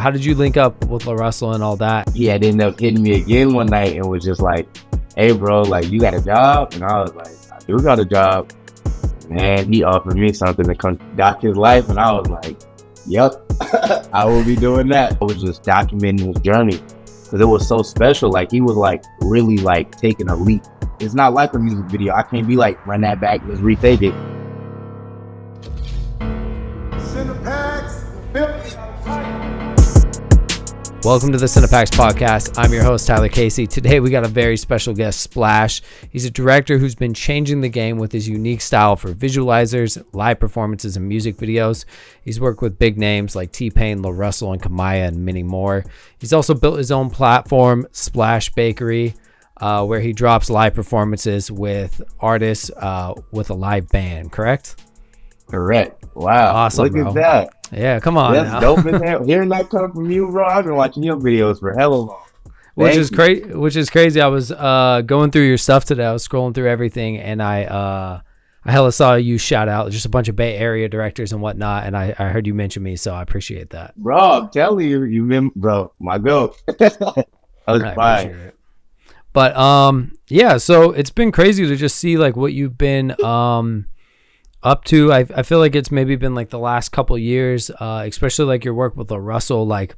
How did you link up with LaRussell and all that? He had ended up hitting me again one night and was just like, hey bro, like you got a job? And I was like, I do got a job. Man, he offered me something to conduct his life, and I was like, yep, I will be doing that. I was just documenting his journey because it was so special. Like he was like really like taking a leap. It's not like a music video. I can't be like, run that back, let's retake it. Welcome to the Cinepacks podcast. I'm your host, Tyler Casey. Today we got a very special guest, Splash. He's a director who's been changing the game with his unique style for visualizers, live performances, and music videos. He's worked with big names like T-Pain, LaRussell, and Kamaya, and many more. He's also built his own platform, Splash Bakery, where he drops live performances with artists with a live band, correct? Correct. Wow. Awesome, Look bro. at that. Yeah, come on. That's dope in there. Hearing that come from you, bro. I've been watching your videos for hella long. Which is crazy. I was going through your stuff today. I was scrolling through everything, and I hella saw you shout out just a bunch of Bay Area directors and whatnot, and I heard you mention me, so I appreciate that. Bro, I'm telling you, bro, my goat. I was fine. But yeah, so it's been crazy to just see like what you've been up to. I feel like it's maybe been like the last couple years, especially like your work with LaRussell. Like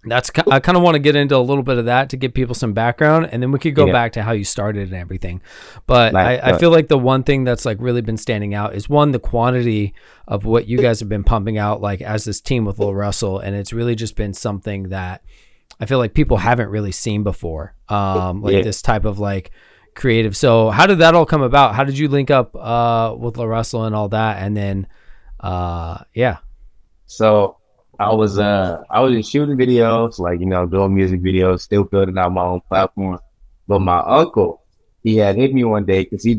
I kind of want to get into a little bit of that to give people some background, and then we could go back to how you started and everything. But I feel like the one thing that's like really been standing out is one, the quantity of what you guys have been pumping out like as this team with LaRussell, and it's really just been something that I feel like people haven't really seen before. This type of like creative. So how did that all come about? How did you link up with LaRussell and all that? And then So I was just shooting videos, like, doing music videos, still building out my own platform. But my uncle, he had hit me one day because he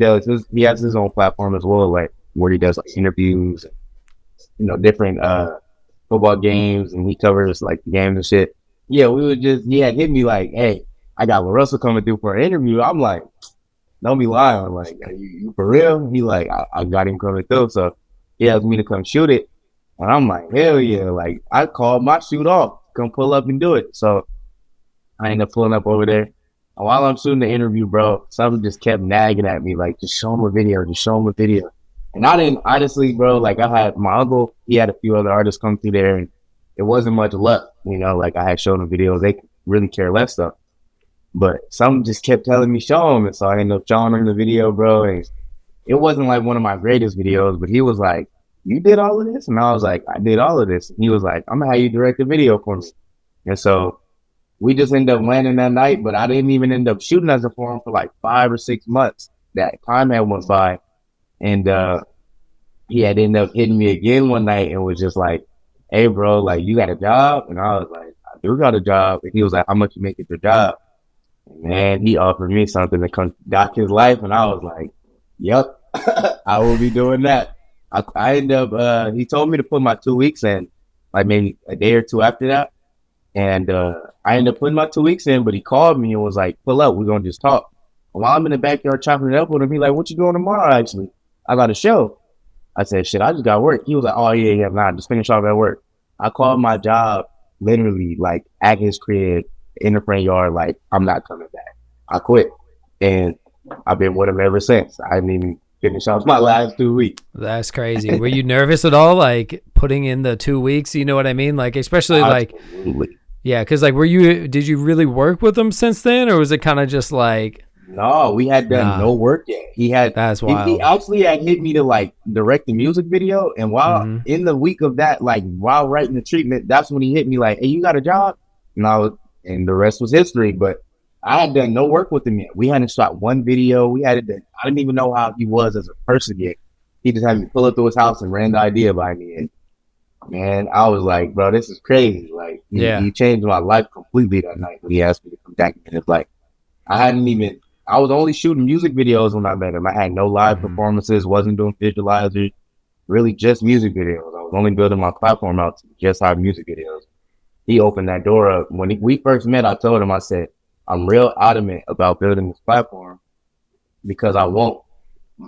has his own platform as well, like where he does like interviews, different football games, and he covers like games and shit. Yeah, he had hit me like, hey, I got LaRussell coming through for an interview. I'm like, don't be lying. I'm like, are you for real? He like, I got him coming through. So he asked me to come shoot it. And I'm like, hell yeah. Like, I called my shoot off. Come pull up and do it. So I ended up pulling up over there. And while I'm shooting the interview, bro, something just kept nagging at me. Like, just show him a video. And I didn't, honestly, bro, like I had my uncle, he had a few other artists come through there, and it wasn't much luck. Like I had shown them videos. They really care less stuff. But something just kept telling me show him, and so I ended up showing him the video, bro. And it wasn't like one of my greatest videos, but he was like, "You did all of this?" And I was like, "I did all of this." And he was like, "I'm gonna have you direct a video for me." And so we just ended up landing that night, but I didn't even end up shooting as a for him for like 5 or 6 months. That time had went by, and he had ended up hitting me again one night and was just like, "Hey, bro, like you got a job?" And I was like, "I do got a job." And he was like, "How much you make at your job?" Man, he offered me something to conduct his life, and I was like, yep, I will be doing that. I ended up, he told me to put my 2 weeks in, like maybe a day or two after that. And I ended up putting my 2 weeks in, but he called me and was like, pull up, we're going to just talk. And while I'm in the backyard chopping it up with him, he like, what you doing tomorrow, actually? I got a show. I said, shit, I just got work. He was like, oh, yeah, nah, just finish off at work. I called my job literally like at his crib, in the front yard, like, I'm not coming back. I quit. And I've been with him ever since. I didn't even finish off my last 2 weeks. That's crazy. Were you nervous at all, like, putting in the 2 weeks? You know what I mean? Like, especially, Absolutely. like, yeah, because, like, did you really work with him since then? Or was it kind of just like... No, we had done no work yet. That's wild. He actually had hit me to, like, direct the music video. And while in the week of that, like, while writing the treatment, that's when he hit me like, hey, you got a job? And the rest was history. But I had done no work with him yet. We hadn't shot one video. I didn't even know how he was as a person yet. He just had me pull up to his house and ran the idea by me. And man, I was like, bro, this is crazy. Like, he changed my life completely that night when he asked me to come document his life. I was only shooting music videos when I met him. I had no live performances, wasn't doing visualizers, really just music videos. I was only building my platform out to just have music videos. He opened that door up. When we first met, I told him, I said, I'm real adamant about building this platform because I won't.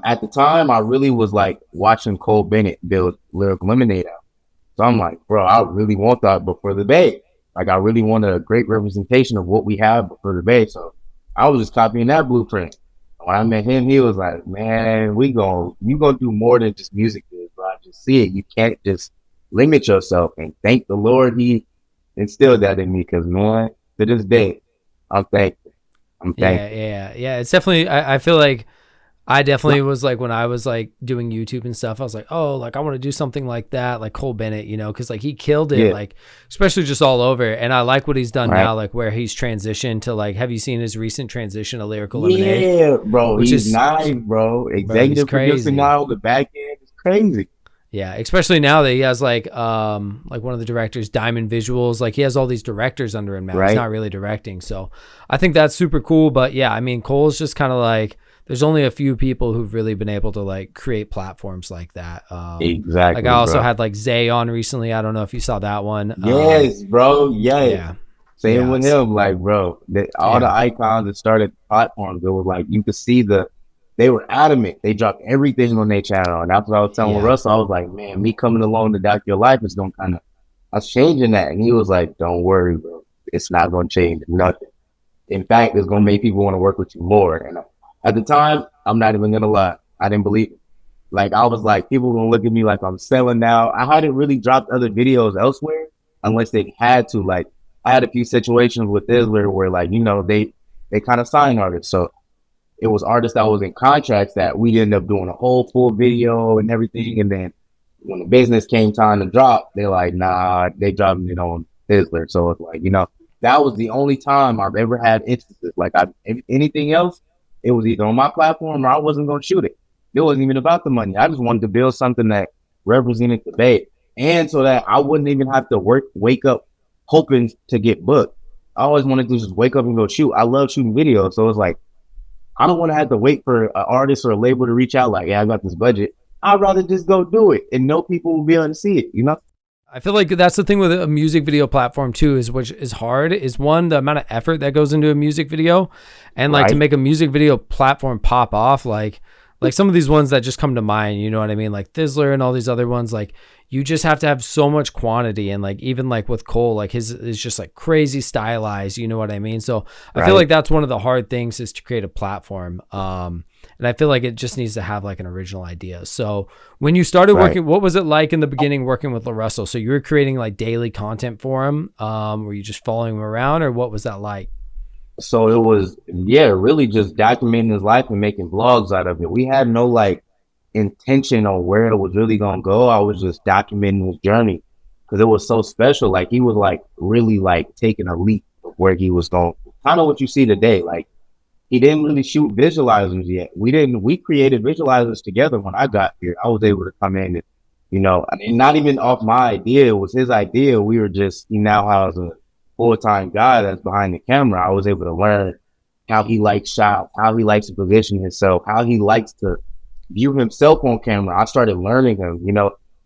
At the time, I really was like watching Cole Bennett build Lyrical Lemonade out. So I'm like, bro, I really want that before the Bay. Like, I really want a great representation of what we have before the Bay. So I was just copying that blueprint. When I met him, he was like, man, you gonna do more than just music, dude, bro. I just see it. You can't just limit yourself. And thank the Lord he instilled that in me, because man, to this day, I'm thankful. I'm Yeah, thankful. yeah, yeah. It's definitely. I feel like I definitely was like when I was like doing YouTube and stuff. I was like, oh, like I want to do something like that, like Cole Bennett, you know, because like he killed it, Yeah, like especially just all over. And I like what he's done right. now, like where he's transitioned to like. Have you seen his recent transition of Lyrical Lemonade, Yeah, bro. which He's is, nice, bro. bro, he's Executive producer crazy. now. The back end is crazy. Yeah, especially now that he has like one of the directors, Diamond Visuals, like he has all these directors under him now. He's Right? not really directing. So I think that's super cool. But yeah, I mean Cole's just kind of like there's only a few people who've really been able to like create platforms like that. Like I Exactly, also bro. had like Zay on recently. I don't know if you saw that one. Yes, bro. Yes. Yeah. Same Yeah. with him. Like, bro, all the Yeah. icons that started platforms, it was like you could see they were adamant. They dropped everything on their channel. And that's what I was telling Yeah. Russell. I was like, man, me coming along to doc your life is gonna kind of I was changing that. And he was like, don't worry, bro. It's not gonna change nothing. In fact, it's gonna make people want to work with you more. And at the time, I'm not even gonna lie, I didn't believe it. Like, I was like, people gonna look at me like I'm selling now. I hadn't really dropped other videos elsewhere unless they had to. Like, I had a few situations with Isler where, like, they kind of sign artists. So it was artists that was in contracts that we ended up doing a whole full video and everything. And then when the business came time to drop, they're like, nah, they dropped it on Isler. So it's like, that was the only time I've ever had instances. Like, anything else, it was either on my platform or I wasn't going to shoot it. It wasn't even about the money. I just wanted to build something that represented the Bay. And so that I wouldn't even have to wake up hoping to get booked. I always wanted to just wake up and go shoot. I love shooting videos. So it's like, I don't want to have to wait for an artist or a label to reach out like, yeah, I got this budget. I'd rather just go do it and know people will be able to see it. I feel like that's the thing with a music video platform too, is which is hard, is one, the amount of effort that goes into a music video, and like to Right? make a music video platform pop off, like some of these ones that just come to mind, you know what I mean? Like Thizzler and all these other ones, like you just have to have so much quantity. And like, even like with Cole, like his is just like crazy stylized, you know what I mean? So I feel Right? like that's one of the hard things, is to create a platform. And I feel like it just needs to have like an original idea. So when you started Right. working, what was it like in the beginning working with LaRussell? So you were creating like daily content for him. Were you just following him around, or what was that like? So it was, yeah, really just documenting his life and making vlogs out of it. We had no like intention on where it was really gonna go. I was just documenting his journey because it was so special. Like, he was like really like taking a leap of where he was going. Kind of what you see today. Like, he didn't really shoot visualizers yet. We created visualizers together when I got here. I was able to come in and not even off my idea. It was his idea. We were just, he now has a full-time guy that's behind the camera. I was able to learn how he likes shots, how he likes to position himself, how he likes to view himself on camera. I started learning him,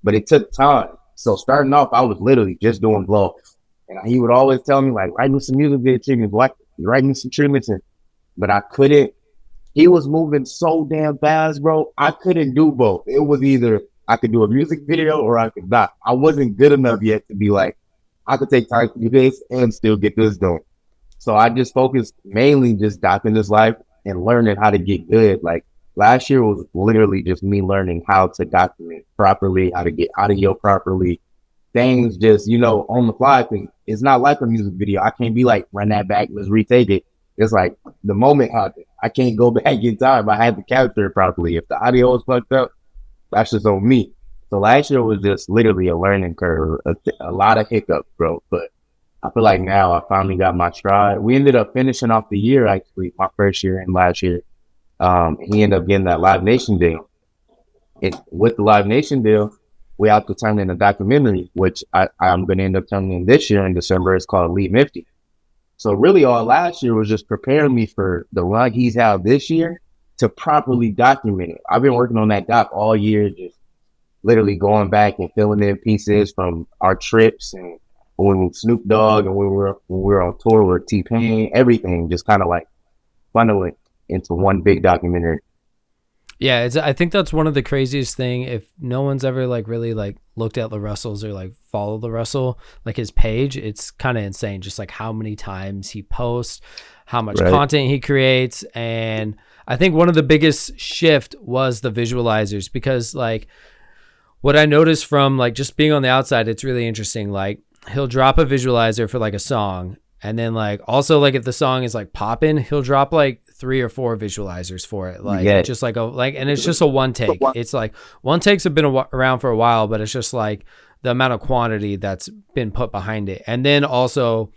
but it took time. So starting off, I was literally just doing vlogs. And he would always tell me, like, write me some music video treatments, write me some treatments. But I couldn't. He was moving so damn fast, bro. I couldn't do both. It was either I could do a music video or I could not. I wasn't good enough yet to be like, I could take time to do this and still get this done. So I just focused mainly just documenting this life and learning how to get good. Like, last year was literally just me learning how to document properly, how to get audio properly, things just, on the fly. Thing. It's not like a music video. I can't be like, run that back, let's retake it. It's like the moment happened. I can't go back in time. I had to capture it properly. If the audio was fucked up, that's just on me. So last year was just literally a learning curve, a lot of hiccups, bro. But I feel like now I finally got my stride. We ended up finishing off the year, actually, my first year and last year. He ended up getting that Live Nation deal. And with the Live Nation deal, we have to turn in a documentary, which I'm going to end up turning in this year in December. It's called Lead 50. So really all last year was just preparing me for the run he's had this year to properly document it. I've been working on that doc all year, just literally going back and filling in pieces from our trips and when Snoop Dogg and when we were on tour with T-Pain, everything just kind of like funneling into one big documentary. Yeah, it's, I think that's one of the craziest thing. If no one's ever like really like looked at LaRussell's or like follow LaRussell, like his page, it's kind of insane. Just like how many times he posts, how much Right. content he creates, and I think one of the biggest shift was the visualizers because like what I noticed from like just being on the outside, it's really interesting. Like he'll drop a visualizer for like a song. And then like also like if the song is like popping, he'll drop like 3 or 4 visualizers for it. Like Yeah. just like a like, and it's just a one take. It's like one takes have been around for a while, but it's just like the amount of quantity that's been put behind it. And then also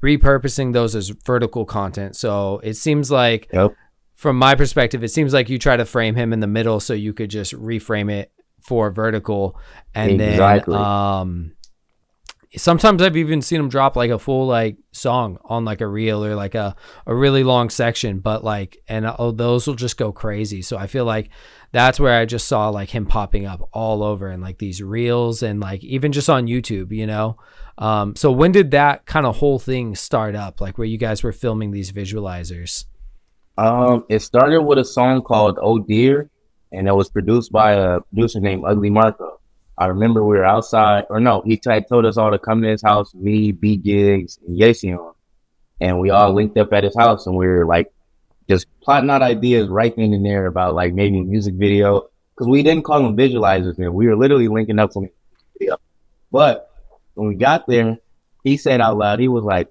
repurposing those as vertical content. So it seems like Yep. from my perspective, it seems like you try to frame him in the middle so you could just reframe it for vertical. And Exactly. then sometimes I've even seen him drop like a full like song on like a reel or like a really long section, but like, and those will just go crazy. So I feel like that's where I just saw like him popping up all over in like these reels and like even just on YouTube, you know? So when did that kind of whole thing start up? Like where you guys were filming these visualizers? It started with a song called "Oh Dear," and it was produced by a producer named Ugly Marco. I remember we were outside, or no, he told us all to come to his house, me, B Gigs, and Yasion, and we all linked up at his house, and we were like just plotting out ideas right then and there about like maybe a music video, because we didn't call them visualizers then. We were literally linking up some video. But when we got there, he said out loud, he was like,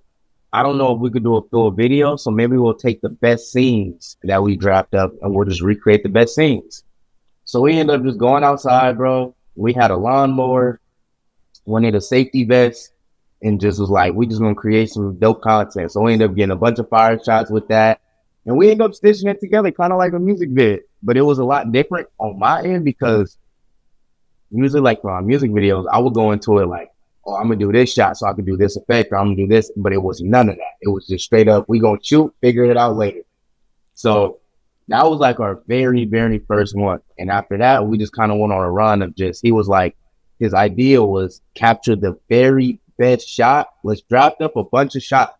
I don't know if we could do a video, so maybe we'll take the best scenes that we dropped up and we'll just recreate the best scenes. So we ended up just going outside, bro. We had a lawnmower, wanted a safety vest, and just was like, we just gonna create some dope content. So we ended up getting a bunch of fire shots with that. And we ended up stitching it together kind of like a music vid. But it was a lot different on my end because usually like for our music videos, I would go into it like, oh, I'm gonna do this shot so I can do this effect, or I'm gonna do this, but it was none of that. It was just straight up, we gonna shoot, figure it out later. So that was like our very, very first one. And after that, we just kind of went on a run of just, he was like, his idea was capture the very best shot. Let's drop up a bunch of shots,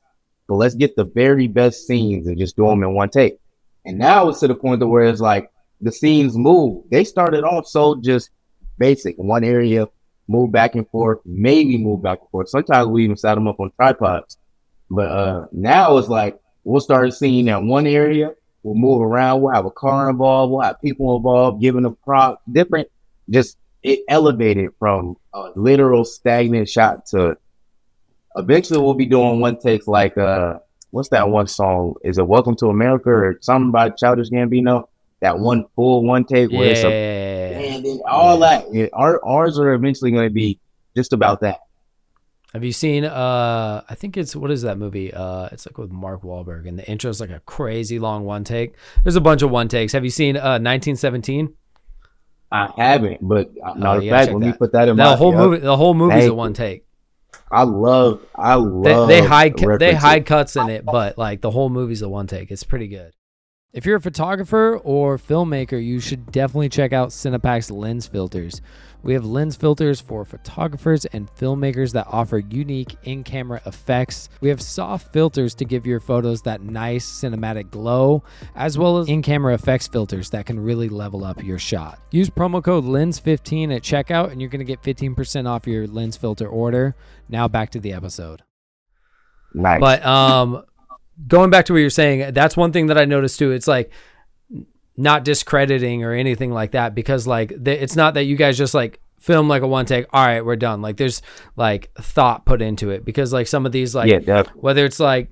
but let's get the very best scenes and just do them in one take. And now it's to the point where it's like the scenes move. They started off so just basic, one area, move back and forth, maybe move back and forth. Sometimes we even set them up on tripods. But now it's like we'll start seeing that one area, we'll move around, we'll have a car involved, we'll have people involved, giving a prop, different, just it elevated from a literal stagnant shot to eventually we'll be doing one takes like what's that one song? Is it Welcome to America or something by Childish Gambino? That one full one take where it's a and then all that. Ours are eventually going to be just about that. Have you seen I think it's, what is that movie? It's like with Mark Wahlberg and the intro is like a crazy long one take. There's a bunch of one takes. Have you seen 1917? I haven't, but matter of fact, let me put that in the my whole movie. The whole movie's a one take. I love they hide cuts in it, but like the whole movie's a one take. It's pretty good. If you're a photographer or filmmaker, you should definitely check out Cinepac's lens filters. We have lens filters for photographers and filmmakers that offer unique in-camera effects. We have soft filters to give your photos that nice cinematic glow, as well as in-camera effects filters that can really level up your shot. Use promo code LENS15 at checkout and you're going to get 15% off your lens filter order. Now back to the episode. Nice. But going back to what you're saying, that's one thing that I noticed too. It's like not discrediting or anything like that, because like it's not that you guys just like film like a one take, all right, we're done. Like there's like thought put into it, because like some of these like whether it's like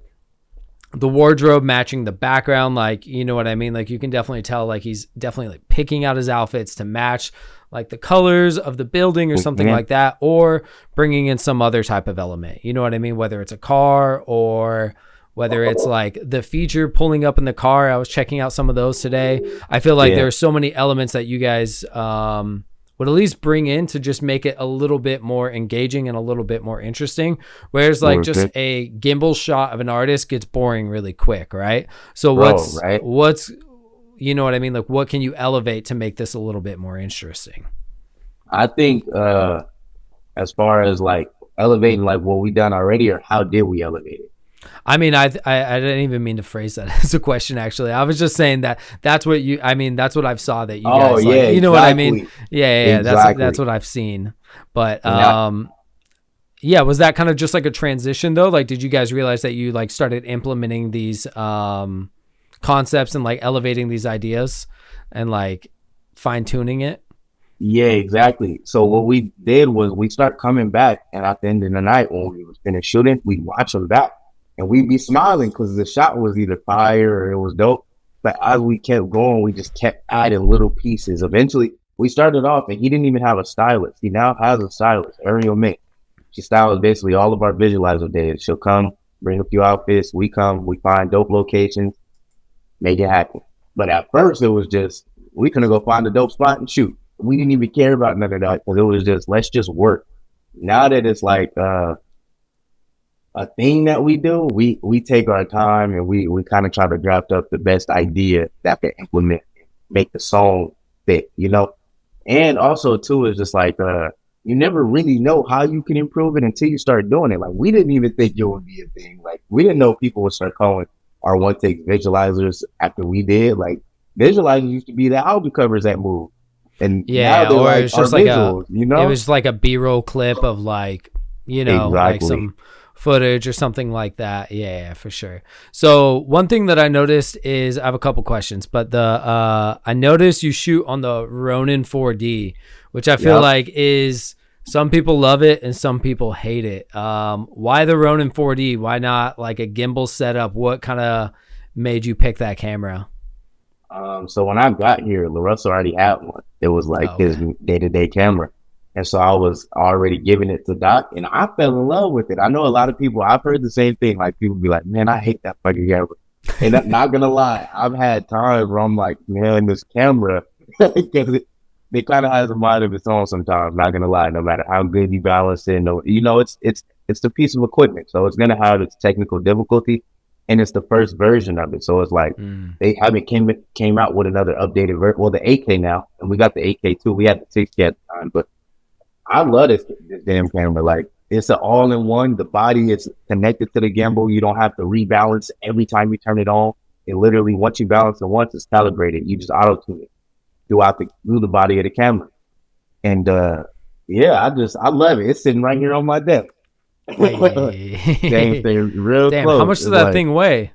the wardrobe matching the background, like, you know what I mean? Like you can definitely tell like he's definitely like picking out his outfits to match like the colors of the building or something like that, or bringing in some other type of element. You know what I mean? Whether it's a car or whether it's like the feature pulling up in the car. I was checking out some of those today. I feel like there are so many elements that you guys would at least bring in to just make it a little bit more engaging and a little bit more interesting. Whereas like just a gimbal shot of an artist gets boring really quick, right? So what's, you know what I mean? Like what can you elevate to make this a little bit more interesting? I think as far as like elevating like what we done already, or how did we elevate it? I mean, I didn't even mean to phrase that as a question. Actually, I was just saying that that's what you. I mean, that's what I've saw that you Oh guys like. yeah, You know what I mean? exactly, Yeah, yeah, yeah. That's exactly. what I've seen. But And I, yeah. Was that kind of just like a transition though? Like, did you guys realize that you like started implementing these concepts and like elevating these ideas and like fine tuning it? yeah, exactly. So what we did was we start coming back, and at the end of the night when we was finished shooting, we'd watch them back, and we'd be smiling because the shot was either fire or it was dope. But as we kept going, we just kept adding little pieces. Eventually, we started off, and he didn't even have a stylist. He now has a stylist, Ariel Mink. She styles basically all of our visualizer days. She'll come, bring a few outfits. We come, we find dope locations, make it happen. But at first, it was just we couldn't go find a dope spot and shoot. We didn't even care about none of that because it was just let's just work. Now that it's like a thing that we do, we take our time and we kind of try to draft up the best idea that can implement, make the song fit, you know. And also too is just like you never really know how you can improve it until you start doing it. Like we didn't even think it would be a thing. Like we didn't know people would start calling our one take visualizers after we did. Like visualizers used to be the album covers that move. And now Yeah, they're or like it's our just like visuals, you it know? was like a B-roll clip of like, like Exactly. some footage or something like that. Yeah, yeah, for sure. So one thing that I noticed is I have a couple questions, but the I noticed you shoot on the Ronin 4D, which I feel Yep. like is some people love it and some people hate it. Why the Ronin 4D? Why not like a gimbal setup? What kind of made you pick that camera? So when I got here, LaRussell already had one. It was like Oh, his okay. day-to-day camera. And so I was already giving it to Doc and I fell in love with it. I know a lot of people, I've heard the same thing. Like people be like, man, I hate that fucking camera. And I'm not gonna lie, I've had times where I'm like, man, this camera, because it kind of has a mind of its own sometimes. Not gonna lie, no matter how good you balance it, no, you know, it's the piece of equipment, so it's gonna have its technical difficulty, and it's the first version of it. So it's like Mm. they haven't came out with another updated version. Well, the 8K now, and we got the 8K too. We had the 6K at the time, but I love this damn camera. Like it's an all in one. The body is connected to the gimbal. You don't have to rebalance every time you turn it on. It literally once you balance it once, it's calibrated. You just auto tune it through the body of the camera. And yeah, I love it. It's sitting right here on my desk. Same Hey. thing, real Damn, how close. much It's does that like thing weigh?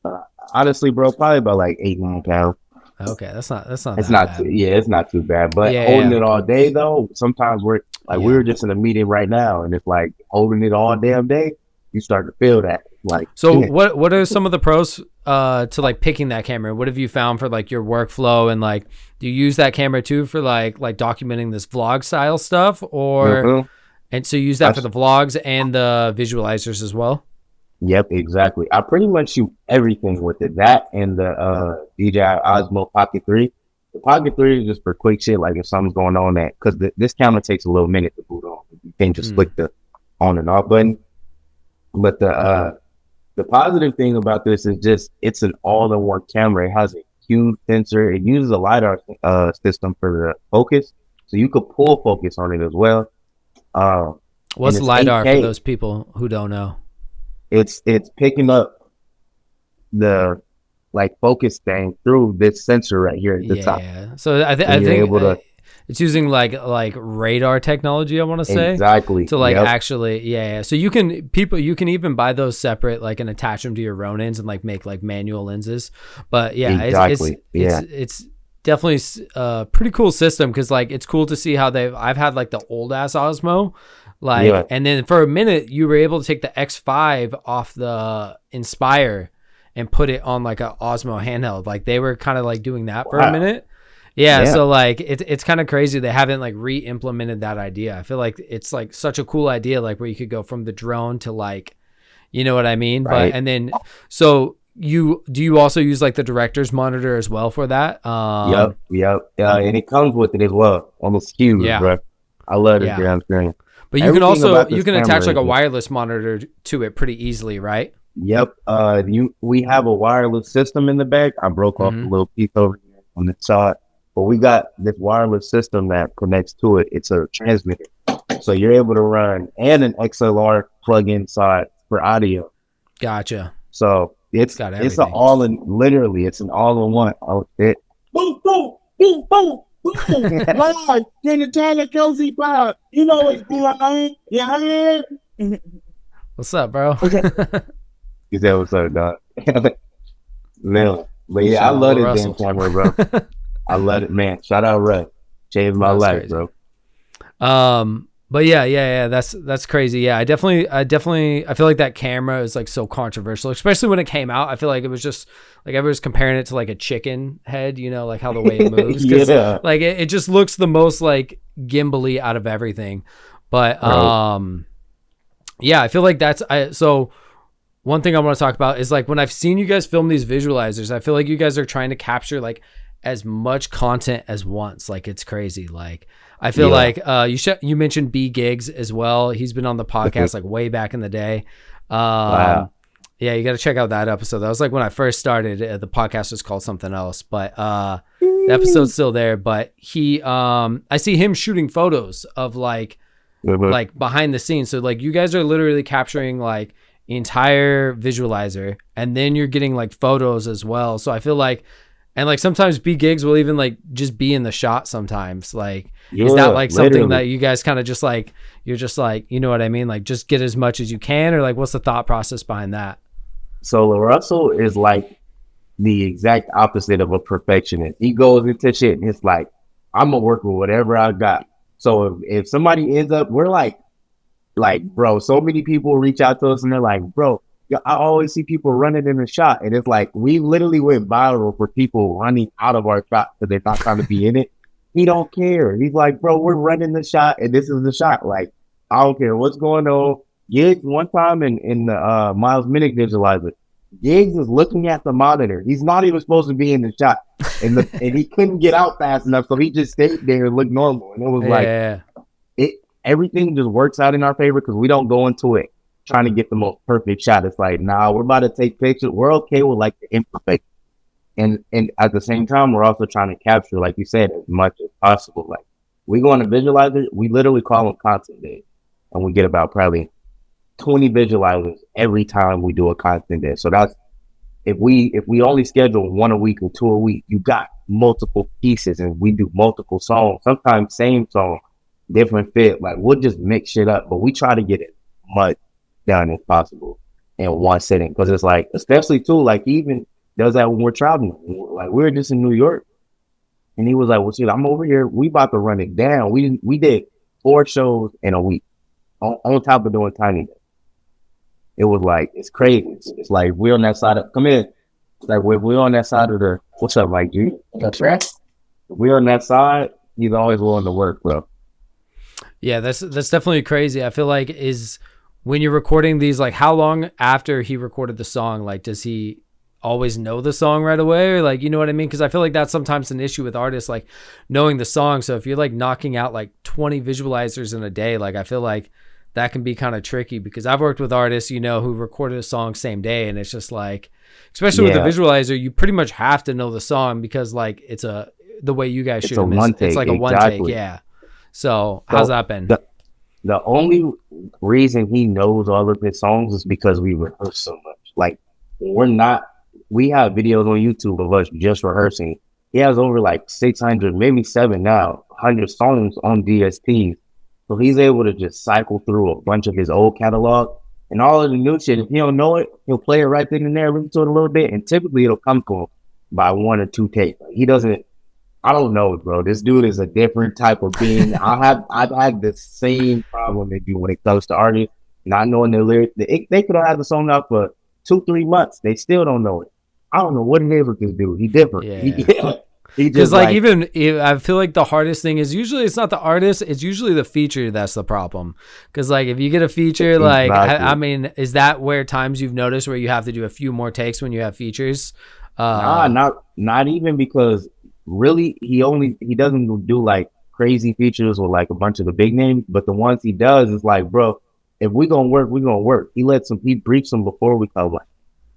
uh, honestly, bro, probably about like 8 9 pounds. Okay, that's not It's that not too, bad. yeah, it's not too bad. But Yeah, holding yeah, it all day though, sometimes we're like we yeah. were just in a meeting right now, and it's like holding it all damn day, you start to feel that. Like, So yeah, what are some of the pros to like picking that camera? What have you found for like your workflow and like do you use that camera too for like documenting this vlog style stuff or uh-huh. and so you use that I, for the vlogs and the visualizers as well? yep, exactly. I pretty much shoot everything with it. That and the DJI Osmo Pocket 3. The Pocket 3 is just for quick shit, like if something's going on that, because this camera takes a little minute to boot on. You can't just Mm. click the on and off button. But the positive thing about this is just it's an all-in-one camera. It has a huge sensor. It uses a lidar system for the focus, so you could pull focus on it as well. And What's it's LiDAR for 8K. those people who don't know? It's picking up the like focus thing through this sensor right here at the top, Yeah. So and I you're think able to it's using like radar technology. I want to say exactly. to like Yep, actually yeah. So you can even buy those separate like and attach them to your Ronins and like make like manual lenses. But yeah, exactly. Yeah, it's definitely a pretty cool system because like it's cool to see how I've had like the old ass Osmo. yeah, Like, and then for a minute, you were able to take the X5 off the Inspire and put it on like a Osmo handheld. Like they were kind of like doing that for a wow, minute. Yeah, yeah, so like it's kind of crazy they haven't like re-implemented that idea. I feel like it's like such a cool idea, like where you could go from the drone to like, you know what I mean? But right. and then so you also use like the director's monitor as well for that? Yep, yep. And it comes with it as well. Almost huge, Yeah, bro. I love this yeah. damn screen. But Everything about you this can attach camera like is a just wireless monitor to it pretty easily, right? yep. We have a wireless system in the back. I broke off a Mm-hmm. little piece over here on the side, but we got this wireless system that connects to it. It's a transmitter, so you're able to run and an XLR plug inside for audio. Gotcha. So It's it's got it's an everything. all in literally it's an all in one outfit. Boom, boom, boom, boom, boom. Live, Genitalia Kelsey Cloud. You know what's going on? Yeah. What's up, bro? You said what's up, dog? Man, but yeah, I Shout out love this damn LaRussell. camera, bro. I love it, man. Shout out Russ. Changed my That's life, crazy. bro. But yeah. That's crazy. Yeah, I feel like that camera is like so controversial, especially when it came out. I feel like it was just like everyone's comparing it to like a chicken head, you know, like how the way it moves, because Yeah. like it just looks the most like gimbally out of everything. But Right. yeah, I feel like so one thing I want to talk about is like when I've seen you guys film these visualizers, I feel like you guys are trying to capture like as much content as once. Like it's crazy. Like I feel Yeah. like you mentioned B Gigs as well. He's been on the podcast like way back in the day. Wow. Yeah, you got to check out that episode. That was like when I first started. The podcast was called something else, but the episode's still there. But I see him shooting photos of like behind the scenes. So like you guys are literally capturing like entire visualizer, and then you're getting like photos as well. So I feel like, and like sometimes B Gigs will even like just be in the shot sometimes. Like is that Yeah, like something that literally. you guys kind of just like, you're just like, you know what I mean, like just get as much as you can, or like what's the thought process behind that? So LaRussell is like the exact opposite of a perfectionist. He goes into shit and it's like, I'm gonna work with whatever I got. So if somebody ends up, we're like, bro, so many people reach out to us and they're like, bro, I always see people running in the shot. And it's like, we literally went viral for people running out of our shot because they're not trying to be in it. He don't care. He's like, bro, we're running the shot and this is the shot. Like, I don't care what's going on. Gigs one time in the Miles Minnick visualizer, Gigs is looking at the monitor. He's not even supposed to be in the shot. And he couldn't get out fast enough, so he just stayed there and looked normal. And it was like, Yeah. it everything just works out in our favor because we don't go into it trying to get the most perfect shot. It's like, nah, we're about to take pictures. We're okay with like the imperfect. And at the same time, we're also trying to capture, like you said, as much as possible. Like we go on a visualizer, we literally call them content days. And we get about probably 20 visualizers every time we do a content day. So that's if we only schedule one a week or two a week, you got multiple pieces and we do multiple songs, sometimes same song, different fit. Like we'll just mix shit up, but we try to get it much done as possible in one sitting. Because it's like, especially too, like he even does that when we're traveling. Like we were just in New York and he was like, well, shit, I'm over here. We about to run it down. We did 4 shows in a week on top of doing Tiny Desk. It was like, it's crazy. It's like we're on that side of, come in. It's like we're on that side of the, what's up, Mike G? That's right. We're on that side. He's always willing to work, bro. Yeah, that's definitely crazy. I feel like is when you're recording these, like how long after he recorded the song, like does he always know the song right away, or like, you know what I mean? Because I feel like that's sometimes an issue with artists, like knowing the song. So if you're like knocking out like 20 visualizers in a day, like I feel like that can be kind of tricky, because I've worked with artists, you know, who recorded a song same day, and it's just like, especially with the Yeah, visualizer, you pretty much have to know the song, because like the way you guys it's shoot a them is one it's take, like a one take. exactly. Yeah. So how's So that been? the only reason he knows all of his songs is because we rehearse so much. Like we're not, we have videos on YouTube of us just rehearsing. He has over like 600, maybe 7 now, 100 songs on DSPs. So he's able to just cycle through a bunch of his old catalog and all of the new shit. If he don't know it, he'll play it right then and there, listen to it a little bit, and typically it'll come to him by 1 or 2 takes. Like, he doesn't. I don't know, bro. This dude is a different type of being. I've had the same problem they do when it comes to artists not knowing their lyrics. They could have had the song out for 2-3 months. They still don't know it. I don't know what it is with this dude. He different. Yeah. He Because just like like, even I feel like the hardest thing is usually it's not the artist, it's usually the feature that's the problem. Because like if you get a feature, like I exactly. mean, is that where times you've noticed where you have to do a few more takes when you have features? Nah, not even, because really he doesn't do like crazy features with like a bunch of the big names, but the ones he does is like, bro, if we gonna work, we gonna work. He briefs them before we come, like,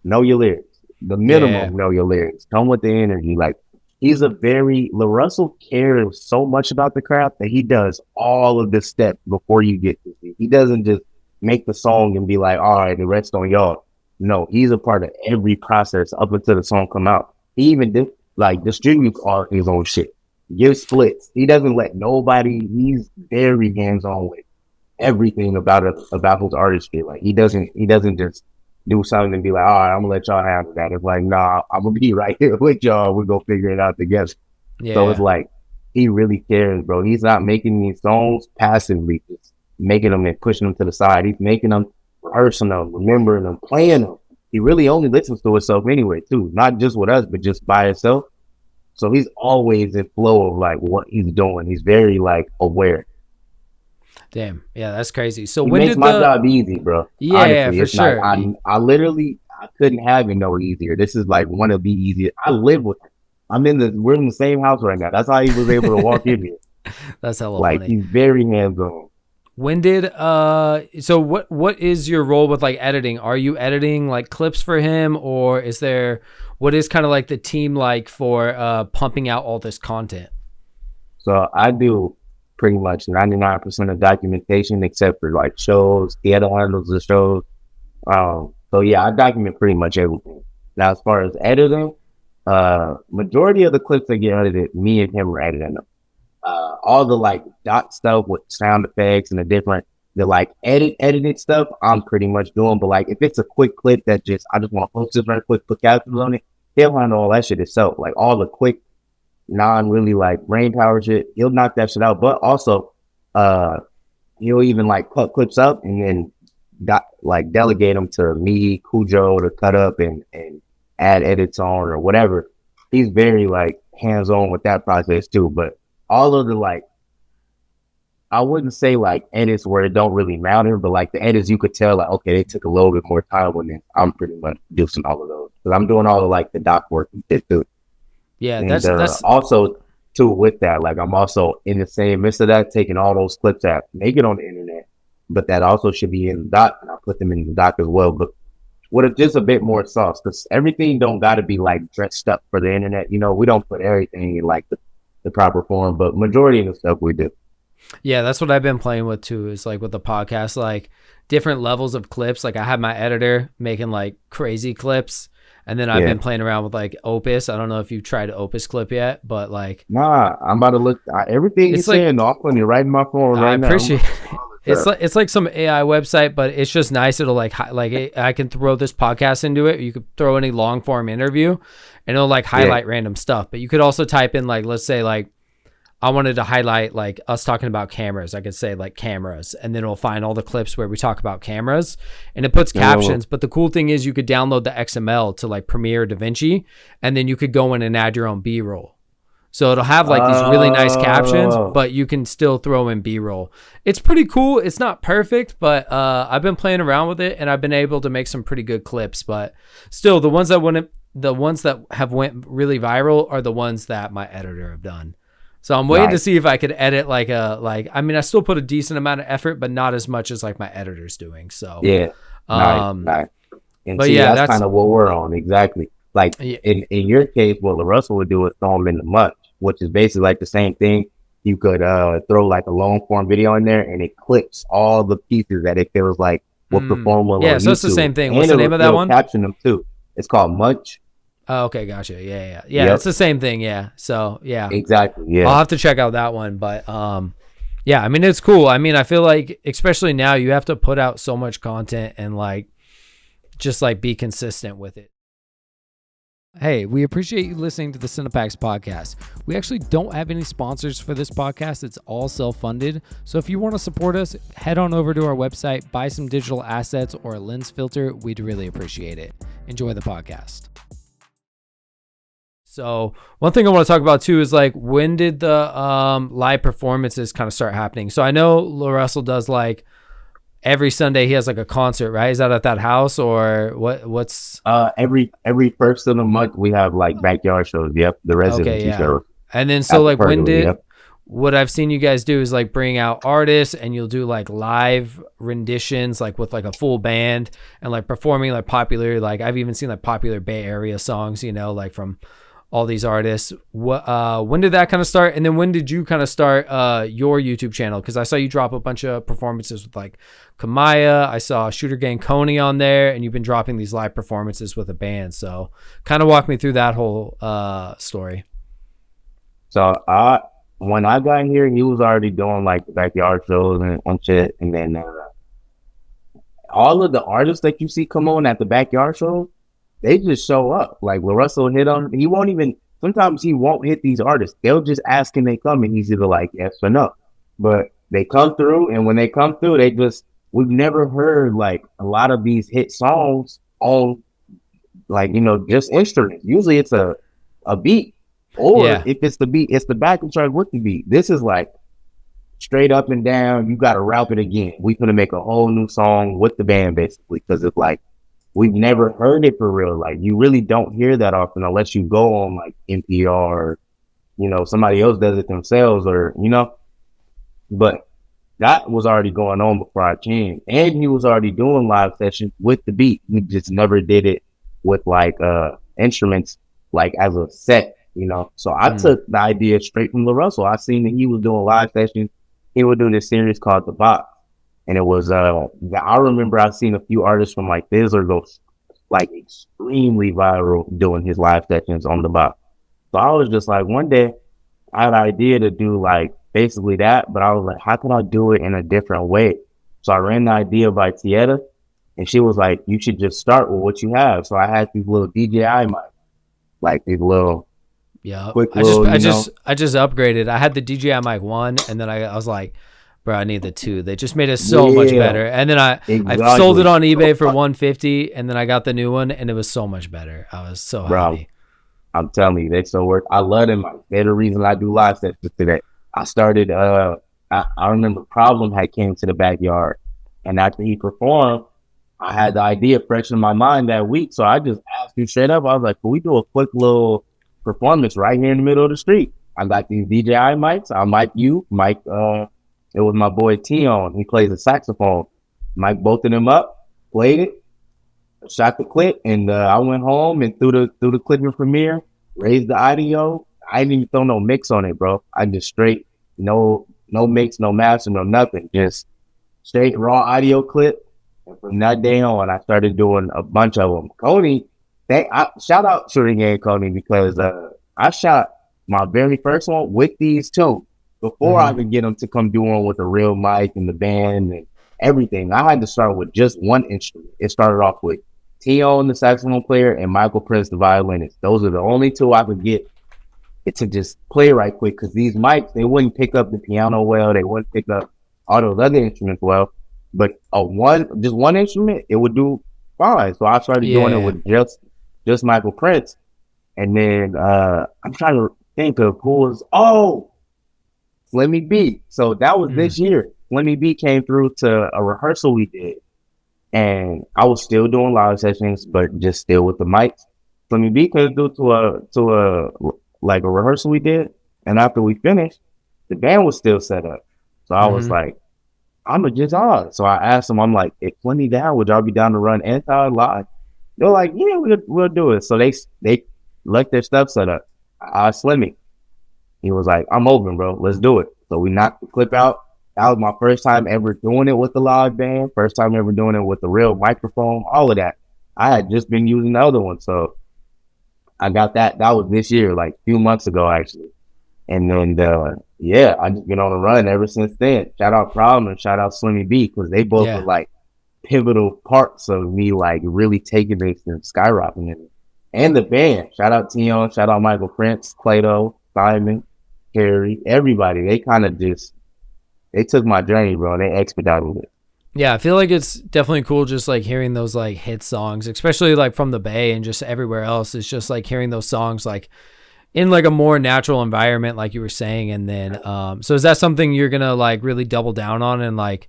know your lyrics. The Yeah, minimum, know your lyrics. Come with the energy. Like he's LaRussell cares so much about the craft that he does all of the steps before you get to see. He doesn't just make the song and be like, all right, the rest on y'all. No, he's a part of every process up until the song come out. He even distributes all his own shit, gives splits. He doesn't let nobody. He's very hands on with everything about his artistry. Like he doesn't just do something and be like, all right, I'm gonna let y'all handle that. It's like, nah, I'm gonna be right here with y'all. We're gonna figure it out together. So it's Yeah. like he really cares, bro. He's not making these songs passively, just making them and pushing them to the side. He's making them personal, remembering them, playing them. He really only listens to himself anyway, too. Not just with us, but just by himself. So he's always in flow of like what he's doing. He's very like aware. Damn. Yeah, that's crazy. So He when makes did my the job easy, bro. Yeah, Honestly, for it's like sure. I literally I couldn't have it no easier. This is like one of the easiest. I live with him. We're in the same house right now. That's how he was able to walk in here. That's hella Like funny. he's very hands on. When did so what is your role with like editing? Are you editing like clips for him, or is there what is kind of like the team like for pumping out all this content? So I do pretty much 99% of documentation except for like shows, theater handles the shows. So yeah, I document pretty much everything. Now as far as editing, majority of the clips that get edited, me and him are editing them. All the like dot stuff with sound effects and the like edited stuff, I'm pretty much doing. But like if it's a quick clip that just I just want to post this right quick, put captions on it, he'll handle all that shit itself. Like all the quick, non really like brain power shit, he'll knock that shit out. But also, uh, he'll even like cut clips up and then like delegate them to me, Cujo, to cut up and add edits on or whatever. He's very like hands on with that process too. But all of the like, I wouldn't say like edits where it don't really matter, but like the edits you could tell like okay they took a little bit more time on it. I'm pretty much producing all of those because I'm doing all the like the doc work and shit too. Yeah, And that's also too with that, like I'm also in the same midst of that, taking all those clips that make it on the internet, but that also should be in the doc, and I put them in the doc as well. But with just a bit more sauce, because everything don't got to be like dressed up for the internet. You know, we don't put everything in like the proper form, but majority of the stuff we do. Yeah, that's what I've been playing with too. Is like with the podcast, like different levels of clips. Like I have my editor making like crazy clips, and then I've Yeah. been playing around with like Opus. I don't know if you've tried Opus Clip yet, but like Nah, I'm about to look. Everything you're it's like saying, I'm putting it right in my phone I right now. appreciate it's like some AI website, but it's just nice. It'll like I can throw this podcast into it. You could throw any long form interview, and it'll like highlight random stuff. But you could also type in like let's say like I wanted to highlight like us talking about cameras. I could say like cameras, and then it'll find all the clips where we talk about cameras, and it puts captions. But the cool thing is you could download the XML to like Premiere or DaVinci, and then you could go in and add your own B-roll. So it'll have like these really nice captions, but you can still throw in B-roll. It's pretty cool. It's not perfect, but I've been playing around with it, and I've been able to make some pretty good clips. But still, the ones that have went really viral are the ones that my editor have done. So I'm waiting to see if I could edit I mean, I still put a decent amount of effort, but not as much as like my editor's doing. So Yeah, nice. And but see, yeah, that's kind of what we're on exactly. Like yeah, in your case, what LaRussell would do is throw them in the mud, which is basically like the same thing. You could throw like a long form video in there, and it clips all the pieces that it feels like will perform well on yeah. So it's the YouTube. same thing. And What's the name of that one? Caption them too. It's called Munch. Oh, okay, gotcha. Yeah. Yep. It's the same thing. Yeah. So yeah, Exactly. Yeah. I'll have to check out that one. But yeah, I mean it's cool. I mean I feel like especially now you have to put out so much content and like just like be consistent with it. Hey, we appreciate you listening to the Cinepacks podcast. We actually don't have any sponsors for this podcast. It's all self-funded. So if you want to support us, head on over to our website, buy some digital assets or a lens filter. We'd really appreciate it. Enjoy the podcast. So one thing I want to talk about too is like when did the live performances kind of start happening? So I know LaRussell does like every Sunday he has like a concert, right? Is that at that house or what's every first of the month we have like backyard shows. Yep, the residency shows. And then so like when did yep. What I've seen you guys do is like bring out artists and you'll do like live renditions like with like a full band and like performing like popular, like I've even seen like popular Bay Area songs, you know, like from all these artists. When did that kind of start? And then when did you kind of start your YouTube channel? Because I saw you drop a bunch of performances with like Kamaya. I saw Shooter Gang Coney on there, and you've been dropping these live performances with a band. So kind of walk me through that whole story. So when I got here, he was already doing like the backyard shows and shit. And then all of the artists that you see come on at the backyard show, they just show up. Like LaRussell hit on, he won't even, sometimes he won't hit these artists. They'll just ask and they come, and he's either like yes or no. But they come through, and when they come through, we've never heard like a lot of these hit songs on like, just instruments. Usually it's a beat. Or if it's the beat, it's the backing track with the beat. This is like straight up and down. You got to rap it again. We're going to make a whole new song with the band, basically, because it's like, we've never heard it for real. Like, you really don't hear that often unless you go on like NPR or, somebody else does it themselves or, but that was already going on before I came. And he was already doing live sessions with the beat. He just never did it with like instruments, like as a set. So I took the idea straight from LaRussell. I seen that he was doing live sessions. He would do this series called The Box. And it was, I remember I seen a few artists from like Fizzler go like extremely viral doing his live sessions on The Box. So I was just like, one day I had an idea to do like basically that, but I was like, how can I do it in a different way? So I ran the idea by Tieta, and she was like, you should just start with what you have. So I had these little DJI mics, like these little, yeah, I just upgraded. I had the DJI mic 1, and then I was like, bro, I need the 2. They just made it so much better. And then I sold it on eBay for $150, and then I got the new one, and it was so much better. I was so happy. I'm telling you, they so worth. I love them. They're the reason I do live sessions today. I started. I remember Problem had came to the backyard, and after he performed, I had the idea fresh in my mind that week. So I just asked him straight up. I was like, "Can we do a quick little performance right here in the middle of the street?" I got these DJI mics. I mic you, Mike. It was my boy Tion. He plays the saxophone. Mic both of them up, played it, shot the clip, and I went home and threw the clip in Premiere, raised the audio. I didn't even throw no mix on it, bro. I just straight no mix, no master, no nothing. Just straight raw audio clip. And from that day on, I started doing a bunch of them. Coney, shout out Shooter Gang Coney, because I shot my very first one with these two before I could get them to come do one with a real mic and the band and everything. I had to start with just one instrument. It started off with Tion, the saxophone player, and Michael Prince, the violinist. Those are the only two I could get it to just play right quick, because these mics, they wouldn't pick up the piano well. They wouldn't pick up all those other instruments well. But just one instrument, it would do fine. So I started doing it with just Michael Prince. And then I'm trying to think of who was, Slimmy B. So that was this year. Slimmy B came through to a rehearsal we did. And I was still doing live sessions, but just still with the mics. Slimmy B came through to a rehearsal we did. And after we finished, the band was still set up. So I was like, I'm a just on. So I asked them, I'm like, if Slimmy down, would y'all be down to run anti-live? They're like, yeah, we'll do it. So they left their stuff set up. I asked Slimmy. He was like, I'm open, bro. Let's do it. So we knocked the clip out. That was my first time ever doing it with the live band. First time ever doing it with the real microphone, all of that. I had just been using the other one. So I got that. That was this year, like a few months ago, actually. And then, I just been on a run ever since then. Shout out Problem and shout out Slimmy B, because they both were like pivotal parts of me like really taking this and skyrocketing it. And the band. Shout out Tion, shout out Michael Prince, Plato, Simon, Harry, everybody. They kind of they took my journey, bro. They expedited it. Yeah, I feel like it's definitely cool just like hearing those like hit songs, especially like from the Bay and just everywhere else. It's just like hearing those songs like in like a more natural environment, like you were saying. And then, so is that something you're going to like really double down on and like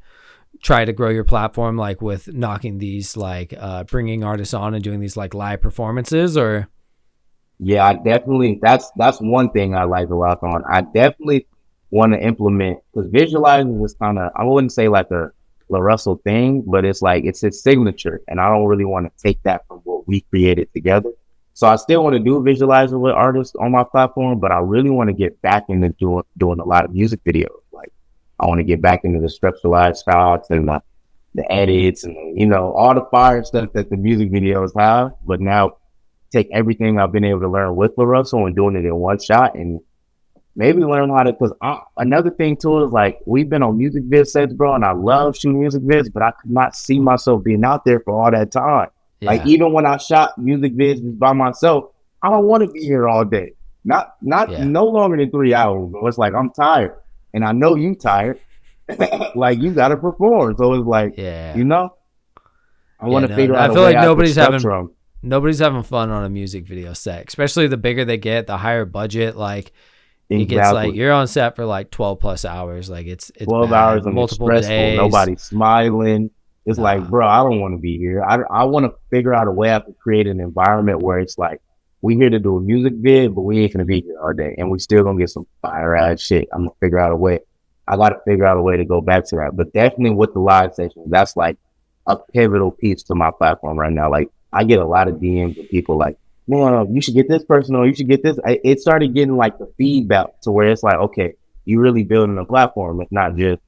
try to grow your platform, like with knocking these, like bringing artists on and doing these like live performances, or? Yeah, I definitely, that's one thing I like to rock on. I definitely want to implement, because visualizing was kind of, I wouldn't say like a LaRussell thing, but it's like, it's his signature. And I don't really want to take that from what we created together. So I still want to do visualizing with artists on my platform, but I really want to get back into doing a lot of music videos. Like I want to get back into the structuralized shots and the edits and all the fire stuff that the music videos have. But now take everything I've been able to learn with LaRussell and doing it in one shot and maybe learn how to, because another thing too is like we've been on music vid sets, bro, and I love shooting music vids, but I could not see myself being out there for all that time. Like Yeah. even when I shot music vids by myself, I don't want to be here all day. Not Yeah. no longer than 3 hours, bro. It's like I'm tired, and I know you tired. Like you got to perform, so it's like Yeah. I want to No, figure I out a feel way like I could structure them. nobody's having fun on a music video set, especially the bigger they get, the higher budget. Like it gets like Exactly. you're on set for like 12 plus hours. Like it's 12 bad, hours and it's multiple stressful. days. Nobody's smiling. It's like, Nah. bro, I don't want to be here. I want to figure out a way I could create an environment where it's like, we here to do a music vid, but we ain't gonna be here all day. And we still gonna get some fire ass shit. I'm gonna figure out a way. I gotta figure out a way to go back to that. But definitely with the live sessions, that's like a pivotal piece to my platform right now. Like I get a lot of DMs with people like, no, you should get this person or you should get this. It started getting like the feedback to where it's like, okay, you really building a platform. It's not just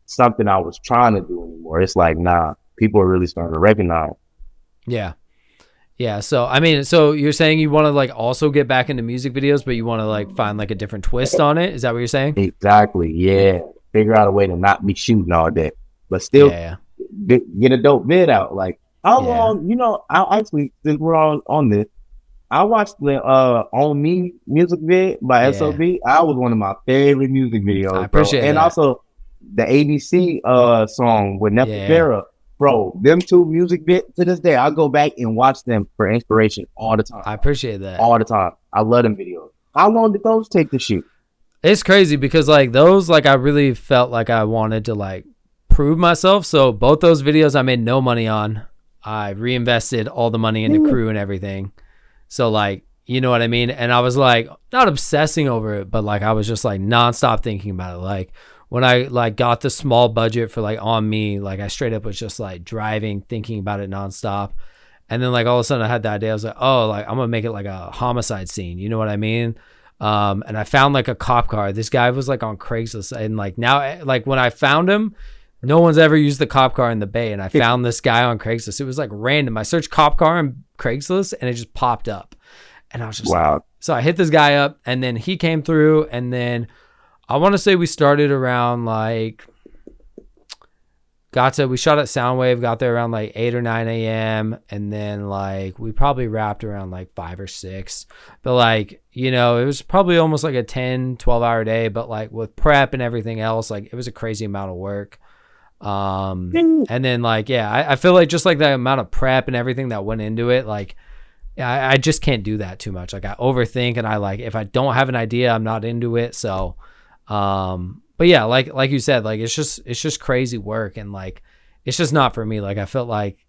something I was trying to do anymore. It's like, nah, people are really starting to recognize. Yeah. Yeah. So, I mean, so you're saying you want to like also get back into music videos, but you want to like find like a different twist on it. Is that what you're saying? Exactly. Yeah. Figure out a way to not be shooting all day, but still Yeah. get a dope vid out. Like how Yeah. long, I actually, since we're on this, I watched the On Me music vid by Yeah. SOB. I was one of my favorite music I videos, bro. appreciate And that. also the ABC song with Yeah. Nefertera. Bro, them two music bits to this day, I go back and watch them for inspiration all the time. I appreciate that. All the time. I love them videos. How long did those take to shoot? It's crazy because like those, like I really felt like I wanted to like prove myself. So both those videos I made no money on. I reinvested all the money into crew and everything. So like, you know what I mean? And I was like, not obsessing over it, but like I was just like nonstop thinking about it. Like when I like got the small budget for like On Me, like I straight up was just like driving, thinking about it nonstop. And then like all of a sudden I had the idea. I was like, oh, like I'm gonna make it like a homicide scene. You know what I mean? And I found like a cop car. This guy was like on Craigslist, and like now, like when I found him, no one's ever used the cop car in the Bay. And I found this guy on Craigslist. It was like random. I searched cop car on Craigslist, and it just popped up. And I was just Wow. like, so I hit this guy up, and then he came through, and then I want to say we started around like we shot at Soundwave, got there around like 8 or 9 a.m. And then like we probably wrapped around like 5 or 6. But like, it was probably almost like a 10, 12-hour day. But like with prep and everything else, like it was a crazy amount of work. And then like, yeah, I feel like just like the amount of prep and everything that went into it, like I just can't do that too much. Like I overthink, and I like, if I don't have an idea, I'm not into it. So, but yeah, like you said, like it's just crazy work, and like it's just not for me. Like I felt like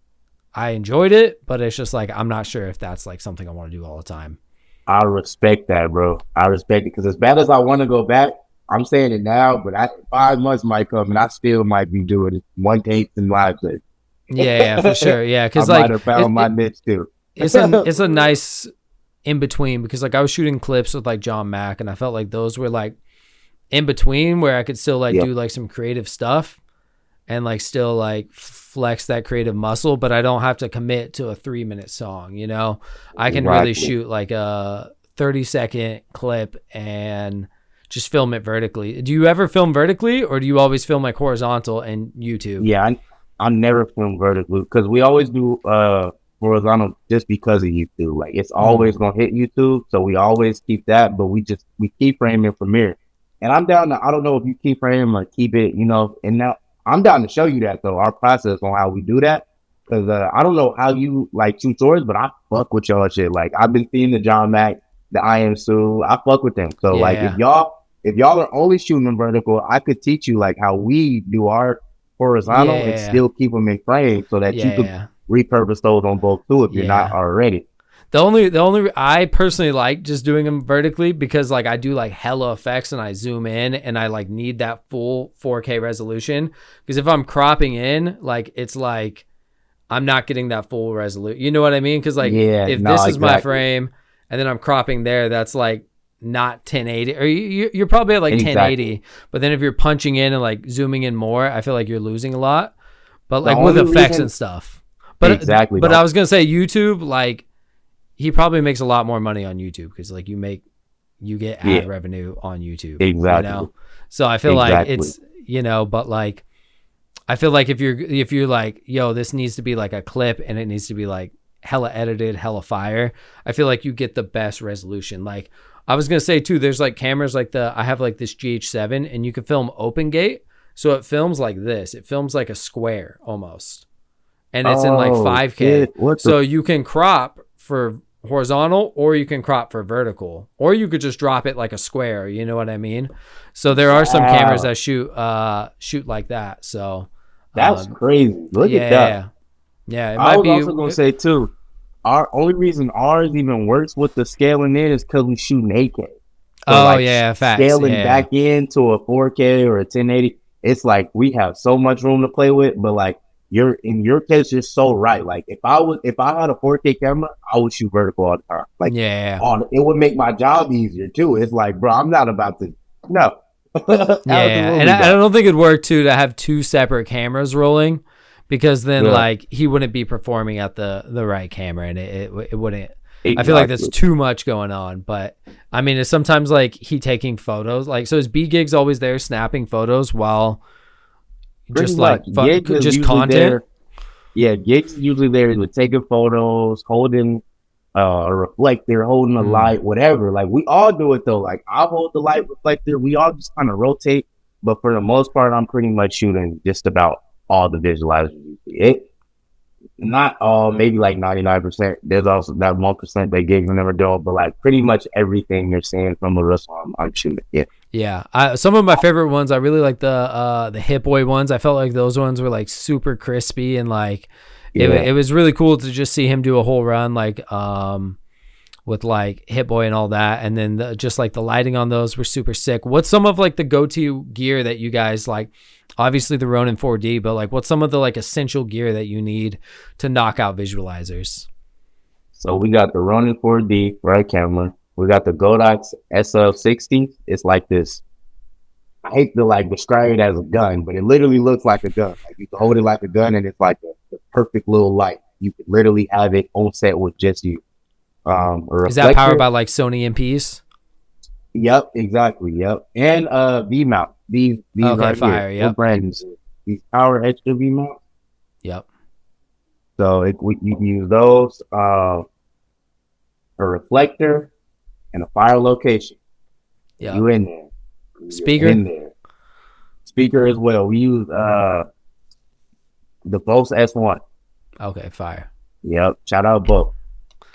I enjoyed it, but it's just like I'm not sure if that's like something I want to do all the time. I respect that, bro. I respect it because as bad as I want to go back, I'm saying it now, but 5 months might come and I still might be doing it one take in live. Yeah, for sure. Yeah, I because might like have found my niche too. it's a nice in between, because like I was shooting clips with like John Mack, and I felt like those were like in between where I could still like do like some creative stuff and like still like flex that creative muscle, but I don't have to commit to a 3-minute song. I can really shoot like a 30-second clip and just film it vertically. Do you ever film vertically, or do you always film like horizontal and YouTube? Yeah, I never film vertically because we always do horizontal just because of YouTube. Like it's always gonna hit YouTube, so we always keep that, but we keyframe in Premiere. And I'm down to, I don't know if you keyframe or keep it, and now I'm down to show you that though, our process on how we do that. Cause I don't know how you like shoot stories, but I fuck with y'all shit. Like I've been seeing the John Mack, the I Am Sue, I fuck with them. So like if y'all are only shooting in vertical, I could teach you like how we do our horizontal and still keep them in frame so that you could repurpose those on both too if you're not already. The only I personally like just doing them vertically because like I do like hella effects and I zoom in and I like need that full 4K resolution, because if I'm cropping in, like it's like I'm not getting that full resolution. You know what I mean? Because like Yeah, if no, this is my exactly. frame and then I'm cropping there, that's like not 1080, or you're probably at like Exactly. 1080. But then if you're punching in and like zooming in more, I feel like you're losing a lot. But The like with only effects and reason, stuff. exactly, But I though. was gonna say YouTube, like he probably makes a lot more money on YouTube because like you get ad Yeah, revenue on YouTube, you exactly. know? So I feel like Exactly. it's, but like I feel like if you're like, yo, this needs to be like a clip and it needs to be like hella edited, hella fire, I feel like you get the best resolution. Like I was gonna say too, there's like cameras like I have like this GH7 and you can film open gate. So it films like this. It films like a square almost. And it's in like Oh 5K. shit! What the? So you can crop for horizontal or you can crop for vertical. Or you could just drop it like a square, you know what I mean? So there are some cameras Wow, that shoot like that. So that's um crazy. Look at that. yeah. Yeah, it I might was be also gonna say too. Our only reason ours even works with the scaling in is because we shoot in 8K. So oh like yeah, facts. scaling Yeah. back into a 4K or a 1080, it's like we have so much room to play with. But like you're in your case, you're so right. Like if I had a 4K camera, I would shoot vertical all the time. Like Yeah. on it would make my job easier too. It's like, bro, I'm not about to no. Yeah. And Absolutely I not. don't think it'd work too to have two separate cameras rolling because then Yeah, like he wouldn't be performing at the right camera and it wouldn't. I feel like that's exactly. too much going on, but I mean, it's sometimes like he taking photos, like so his B gig's always there snapping photos while Pretty just like much. Gigs is just usually content. there. Yeah, Gigs is usually there with taking photos, holding a reflector, holding a Mm. light, whatever. Like we all do it though. Like I hold the light reflector. We all just kind of rotate. But for the most part, I'm pretty much shooting just about all the visualizers. It not all, maybe like 99%. There's also that 1% that gigs never do, but like pretty much everything you're seeing from LaRussell, I'm shooting. Yeah. Yeah, some of my favorite ones. I really like the Hit Boy ones. I felt like those ones were like super crispy and like Yeah. it was really cool to just see him do a whole run like with like Hit Boy and all that, and then just like the lighting on those were super sick. What's some of like the go-to gear that you guys like? Obviously the Ronin 4D, but like what's some of the like essential gear that you need to knock out visualizers? So we got the Ronin 4D right camera. We got the Godox SL60. It's like this. I hate to like describe it as a gun, but it literally looks like a gun. Like you can hold it like a gun, and it's like the perfect little light. You could literally have it on set with just you. A Is that powered reflector. by like Sony MPs? Yep, exactly. Yep, and V mount. These Okay, right here. fire. What Yep. brand is it? These Power Extra V mounts. Yep. So you can use those. A reflector and a fire location. Yep. You in there. You're Speaker? in there. Speaker as well. We use the Bose S1. Okay, fire. Yep. Shout out Bose.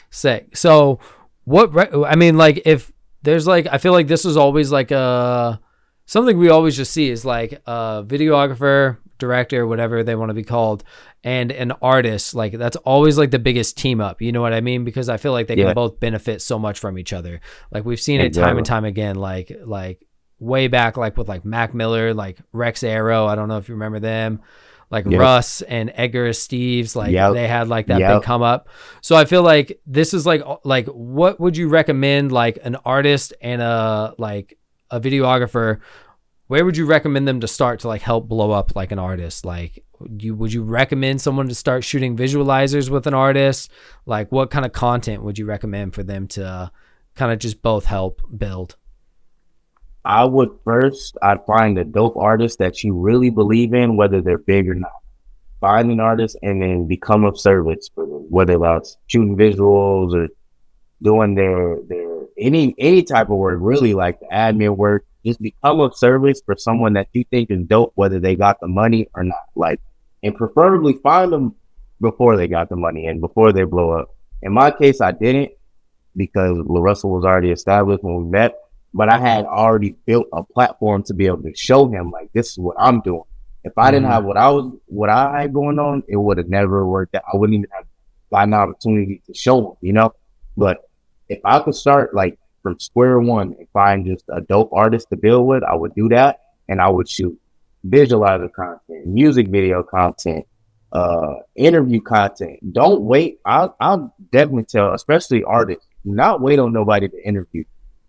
Sick. So I mean, like if there's like, I feel like this is always like something we always just see is like a videographer, director, whatever they want to be called, and an artist. Like that's always like the biggest team up. You know what I mean? Because I feel like they can Yeah, both benefit so much from each other. Like we've seen it time and exactly. time again. Like way back, like with like Mac Miller, like Rex Arrow. I don't know if you remember them. Like Yep. Russ and Edgar Steves, like Yep. they had like that big Yep. come up. So I feel like this is like what would you recommend like an artist and a videographer, where would you recommend them to start to like help blow up like an artist? Like would you recommend someone to start shooting visualizers with an artist? Like what kind of content would you recommend for them to kind of just both help build? I'd find a dope artist that you really believe in, whether they're big or not. Find an artist and then become of service for them, whether that's shooting visuals or doing their any type of work, really like the admin work. Just become of service for someone that you think is dope, whether they got the money or not. Like, and preferably find them before they got the money and before they blow up. In my case, I didn't because LaRussell was already established when we met, but I had already built a platform to be able to show him like this is what I'm doing. If I didn't Mm-hmm. have what I had going on, it would have never worked out. I wouldn't even have find an opportunity to show him, you know. But if I could start like from square one and find just a dope artist to build with, I would do that, and I would shoot visualizer content, music video content, interview content. Don't wait. I'll definitely tell, especially artists, do not wait on nobody to interview.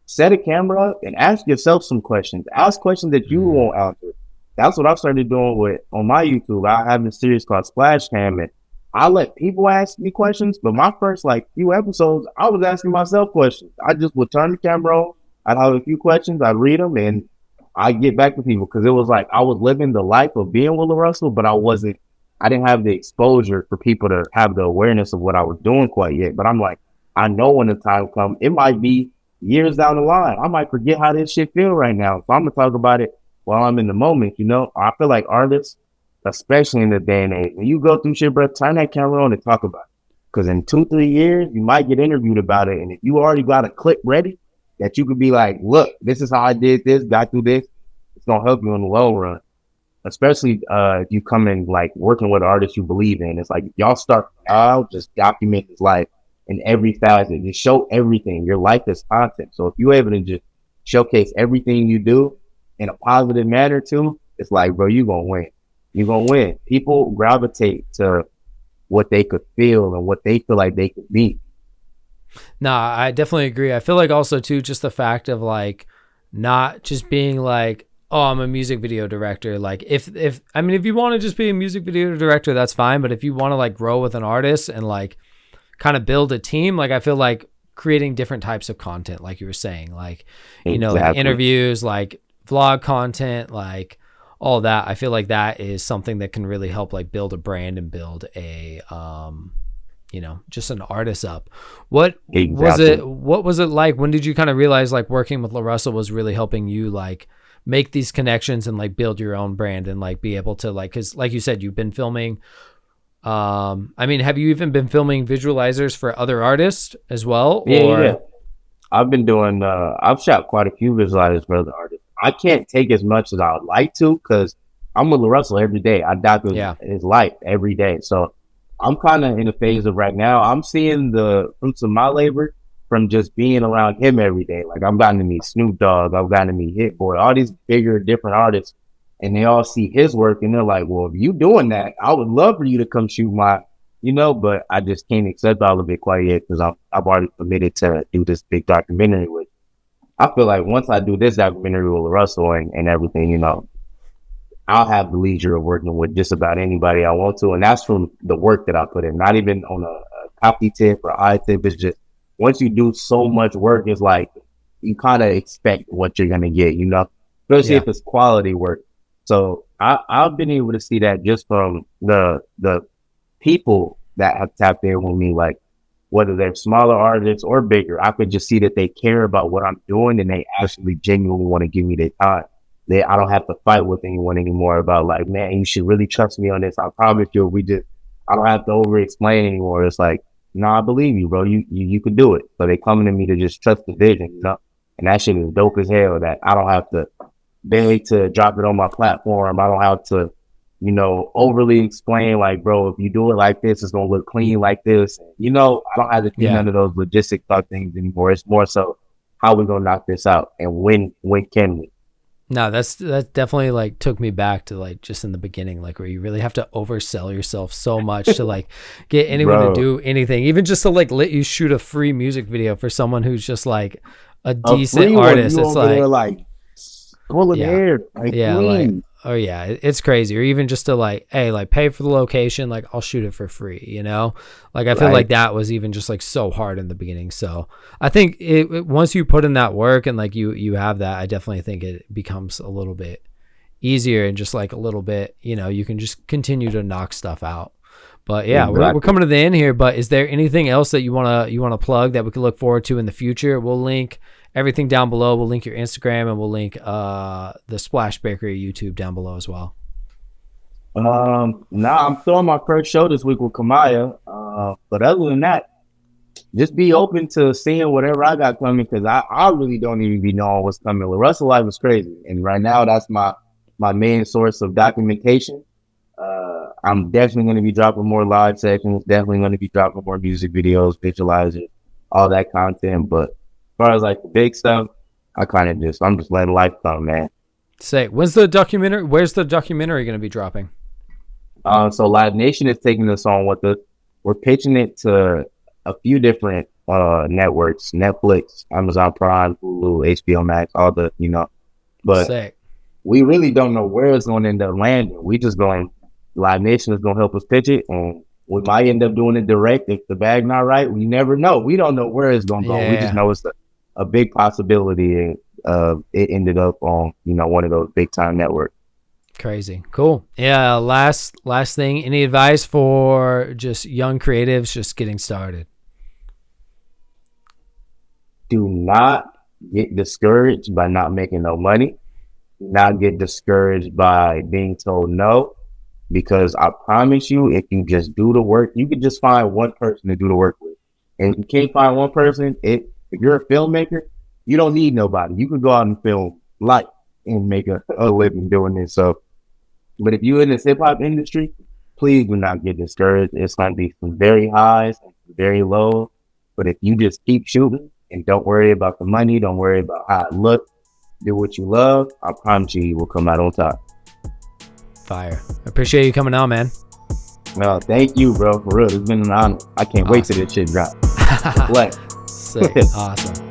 Set a camera up and ask yourself some questions. Ask questions that you Mm. won't answer. That's what I started doing with on my YouTube. I have a series called Splash Cam, and I let people ask me questions. But my first like few episodes, I was asking myself questions. I just would turn the camera on. I'd have a few questions. I'd read them, and I get back to people because it was like I was living the life of being with LaRussell, but I wasn't. I didn't have the exposure for people to have the awareness of what I was doing quite yet. But I'm like, I know when the time comes, it might be years down the line. I might forget how this shit feel right now. So I'm gonna talk about it while I'm in the moment. You know, I feel like artists, especially in the day and age, when you go through shit, bro, turn that camera on and talk about it. Because in 2-3 years, you might get interviewed about it, and if you already got a clip ready, that you could be like, look, this is how I did this, got through this. It's gonna help you in the long run, especially if you come in like working with artists you believe in. It's like if y'all start out, just document his life in every facet, just show everything. Your life is content. So if you're able to just showcase everything you do in a positive manner too, it's like, bro, you're gonna win. You're gonna win. People gravitate to what they could feel and what they feel like they could be. Nah, I definitely agree. I feel like also too, just the fact of like not just being like, oh, I'm a music video director. Like if I mean, if you want to just be a music video director, that's fine. But if you want to like grow with an artist and like kind of build a team, like I feel like creating different types of content, like you were saying, like, you know, like interviews, like vlog content, like all that. I feel like that is something that can really help like build a brand and build a, you know, just an artist up. What was it like? When did you kind of realize like working with LaRussell was really helping you like make these connections and like build your own brand and like be able to like, cause like you said, you've been filming, I mean, have you even been filming visualizers for other artists as well? Yeah. I've been doing, I've shot quite a few visualizers for other artists. I can't take as much as I would like to because I'm with LaRussell every day. I document his life every day. So I'm kind of in a phase of right now, I'm seeing the fruits of my labor from just being around him every day. Like I've gotten to meet Snoop Dogg, I've gotten to meet Hit Boy, all these bigger, different artists, and they all see his work and they're like, well, if you doing that, I would love for you to come shoot my, you know, but I just can't accept all of it quite yet because I've already committed to do this big documentary with. I feel like once I do this documentary with Russell and everything, you know, I'll have the leisure of working with just about anybody I want to. And that's from the work that I put in, not even on a copy tip or eye tip. It's just once you do so much work, it's like you kind of expect what you're going to get, you know, especially if it's quality work. So I've been able to see that just from the people that have tapped in with me, like whether they're smaller artists or bigger, I could just see that they care about what I'm doing and they actually genuinely want to give me their time. I don't have to fight with anyone anymore about like, man, you should really trust me on this. I promise you, I don't have to over explain anymore. It's like, no, I believe you, bro. You could do it. So they coming to me to just trust the vision, you know? And that shit is dope as hell that I don't have to beg to drop it on my platform. I don't have to, you know, overly explain like, bro, if you do it like this, it's going to look clean like this. You know, I don't have to do none of those logistic thought things anymore. It's more so how we going to knock this out and when can we? No, that definitely like took me back to like just in the beginning, like where you really have to oversell yourself so much to like get anyone to do anything, even just to like let you shoot a free music video for someone who's just like a decent artist. It's like full of air, like clean. It's crazy. Or even just to like, hey, like pay for the location, like I'll shoot it for free, you know? Like I feel like that was even just like so hard in the beginning. So I think once you put in that work and like you have that, I definitely think it becomes a little bit easier and just like a little bit, you know, you can just continue to knock stuff out. But yeah, we're coming to the end here, but is there anything else that you want to plug that we could look forward to in the future? We'll link everything down below. We'll link your Instagram and we'll link the Splash Bakery YouTube down below as well. I'm throwing my first show this week with Kamaya. But other than that, just be open to seeing whatever I got coming because I really don't even be knowing what's coming. LaRussell life is crazy. And right now that's my main source of documentation. I'm definitely going to be dropping more live sessions, definitely going to be dropping more music videos, visualizers, all that content. But as far as like the big stuff, I'm just letting life come, man. When's the documentary? Where's the documentary going to be dropping? So Live Nation is taking us on what we're pitching it to a few different networks: Netflix, Amazon Prime, Hulu, HBO Max, all the But Sick. we really don't know where it's going to end up landing. We just going Live Nation is going to help us pitch it, and we might end up doing it direct if the bag not right. We never know. We don't know where it's going to go. We just Yeah. know it's a big possibility, and it ended up on one of those big time networks. Crazy. Cool. Yeah. Last thing. Any advice for just young creatives just getting started? Do not get discouraged by not making no money. Not get discouraged by being told no, because I promise you, if you just do the work, you can just find one person to do the work with. And if you can't find one person, if you're a filmmaker, you don't need nobody. You can go out and film light and make a living doing this. So, but if you're in this hip hop industry, please do not get discouraged. It's going to be some very highs and some very lows. But if you just keep shooting and don't worry about the money, don't worry about how it looks, do what you love, I promise you, you will come out on top. Fire. Appreciate you coming on, man. Well, thank you, bro. For real, it's been an honor. I can't wait till this shit drop. Sick. Awesome.